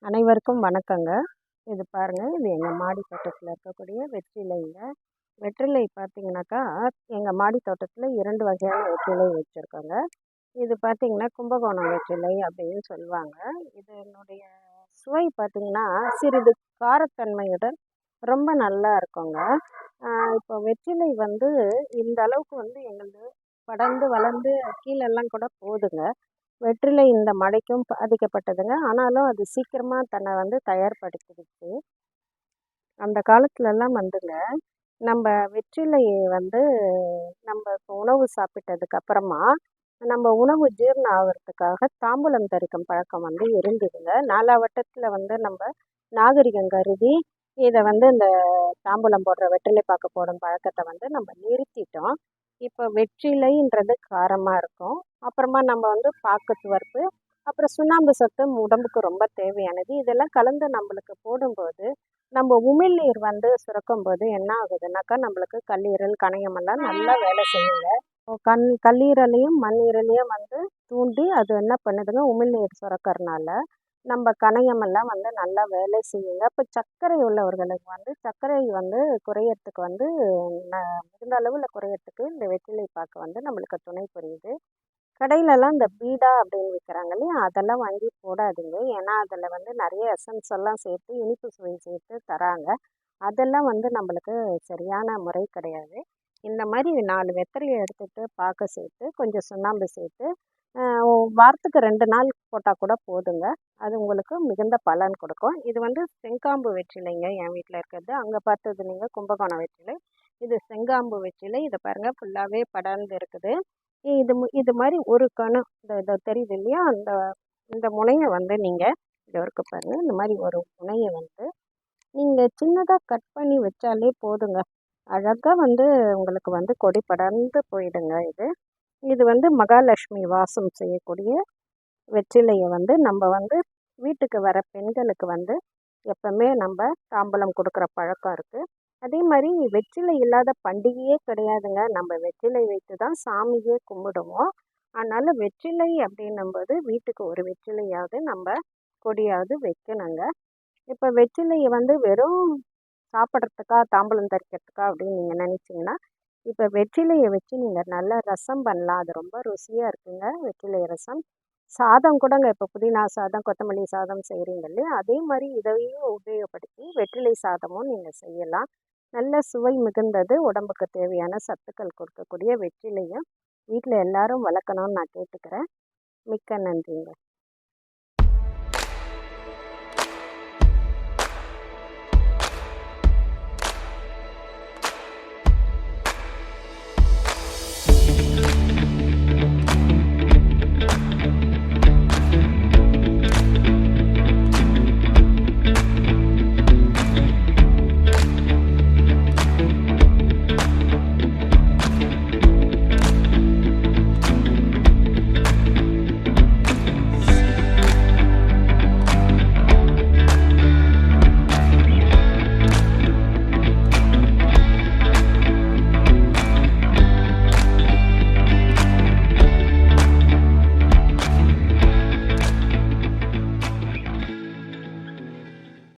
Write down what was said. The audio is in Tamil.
அனைவருக்கும் வணக்கங்க. இது பாருங்க, இது எங்கள் மாடி தோட்டத்தில் இருக்கக்கூடிய வெற்றிலைங்க. வெற்றிலை பார்த்தீங்கன்னாக்கா, எங்கள் மாடி தோட்டத்தில் 2 வகையான வெற்றிலை வச்சுருக்கோங்க. இது பார்த்தீங்கன்னா கும்பகோணம் வெற்றிலை அப்படின்னு சொல்லுவாங்க. இதனுடைய சுவை பார்த்தீங்கன்னா சிறிது காரத்தன்மையுடன் ரொம்ப நல்லா இருக்குங்க. இப்போ வெற்றிலை வந்து இந்த அளவுக்கு வந்து எங்களுது படர்ந்து வளர்ந்து கீழெல்லாம் கூட போகுதுங்க. வெற்றிலை இந்த மழைக்கும் பாதிக்கப்பட்டதுங்க. ஆனாலும் அது சீக்கிரமா தன்னை வந்து தயார்படுத்திடுச்சு. அந்த காலத்துலலாம் வந்துங்க, நம்ம வெற்றிலையை வந்து நம்ம இப்போ உணவு சாப்பிட்டதுக்கு அப்புறமா, நம்ம உணவு ஜீரணம் ஆகுறதுக்காக தாம்பூலம் தரிக்கும் பழக்கம் வந்து இருந்ததுங்க. நாலாவட்டத்துல வந்து நம்ம நாகரிகம் கருதி, இத வந்து இந்த தாம்பூலம் போடுற வெற்றிலை பாக்கு போடும் பழக்கத்த வந்து நம்ம நிறுத்திட்டோம். இப்போ வெற்றிலைன்றது காரமா இருக்கும். அப்புறமா நம்ம வந்து பாக்கு துவர்ப்பு, அப்புறம் சுண்ணாம்பு சத்து உடம்புக்கு ரொம்ப தேவையானது. இதெல்லாம் கலந்து நம்மளுக்கு போடும்போது, நம்ம உமிழ்நீர் வந்து சுரக்கும்போது என்ன ஆகுதுன்னாக்கா, நம்மளுக்கு கல்லீரல், கணையமெல்லாம் நல்லா வேலை செய்யுங்க. கல்லீரலையும், மண்ணீரலையும் வந்து தூண்டி அது என்ன பண்ணுதுங்க, உமிழ்நீர் சுரக்கறனால நம்ம கணையமெல்லாம் வந்து நல்லா வேலை செய்யுங்க. அப்போ சர்க்கரை உள்ளவர்களுக்கு வந்து சர்க்கரை வந்து குறையறதுக்கு வந்து மிகுந்த அளவில் குறையறதுக்கு இந்த வெற்றிலை பாக்கு வந்து நம்மளுக்கு துணை புரியுது. கடையிலலாம் இந்த பீடா அப்படின்னு விற்கிறாங்க இல்லையா, அதெல்லாம் வாங்கி போடாதீங்க. ஏன்னா அதில் வந்து நிறைய எசன்ஸ் எல்லாம் சேர்த்து இனிப்பு சுவை சேர்த்து தராங்க. அதெல்லாம் வந்து நம்மளுக்கு சரியான முறை கிடையாது. இந்த மாதிரி 4 வெத்தலையை எடுத்துகிட்டு பாக்க சேர்த்து கொஞ்சம் சுண்ணாம்பு சேர்த்து வாரத்துக்கு 2 நாள் போட்டால் கூட போதுங்க. அது உங்களுக்கு மிகுந்த பலன் கொடுக்கும். இது வந்து செங்காம்பு வெற்றிலைங்க என் வீட்டில் இருக்கிறது. அங்கே பார்த்தது நீங்கள் கும்பகோணம் வெற்றிலை. இது செங்காம்பு வெற்றிலை. இதை பாருங்கள், ஃபுல்லாகவே படர்ந்து இருக்குது. இது மாதிரி ஒரு கணம் இதை தெரியுது இல்லையா, இந்த முனையை வந்து நீங்கள் இது வரைக்கும் பாருங்கள், இந்த மாதிரி ஒரு முனையை வந்து நீங்கள் சின்னதாக கட் பண்ணி வச்சாலே போதுங்க. அழகாக வந்து உங்களுக்கு வந்து கொடி படர்ந்து போயிடுங்க. இது வந்து மகாலட்சுமி வாசம் செய்யக்கூடிய வெற்றிலையை வந்து நம்ம வந்து வீட்டுக்கு வர பெண்களுக்கு வந்து எப்பவுமே நம்ம தாம்பூலம் கொடுக்குற பழக்கம் இருக்குது. அதே மாதிரி வெற்றிலை இல்லாத பண்டிகையே கிடையாதுங்க. நம்ம வெற்றிலை வைத்து தான் சாமியே கும்பிடுவோம். அதனால் வெற்றிலை அப்படின்னும்போது வீட்டுக்கு ஒரு வெற்றிலையாவது நம்ம கொடியாவது வைக்கணுங்க. இப்போ வெற்றிலையை வந்து வெறும் சாப்பிட்றதுக்கா தாம்பூலம் தரிக்கிறதுக்கா அப்படின்னு நீங்கள் நினச்சிங்கன்னா, இப்போ வெற்றிலையை வச்சு நீங்கள் நல்லா ரசம் பண்ணலாம். அது ரொம்ப ருசியாக இருக்குங்க, வெற்றிலை ரசம். சாதம் கூடங்க, இப்போ புதினா சாதம், கொத்தமல்லி சாதம் செய்கிறீங்க இல்லையா, அதே மாதிரி இதையும் உபயோகப்படுத்தி வெற்றிலை சாதமும் நீங்கள் செய்யலாம். நல்ல சுவை மிகுந்தது, உடம்புக்கு தேவையான சத்துக்கள் கொடுக்கக்கூடிய வெற்றிலையும் வீட்டில் எல்லாரும் வளர்க்கணும்னு நான் கேட்டுக்கிறேன். மிக்க நன்றிங்க.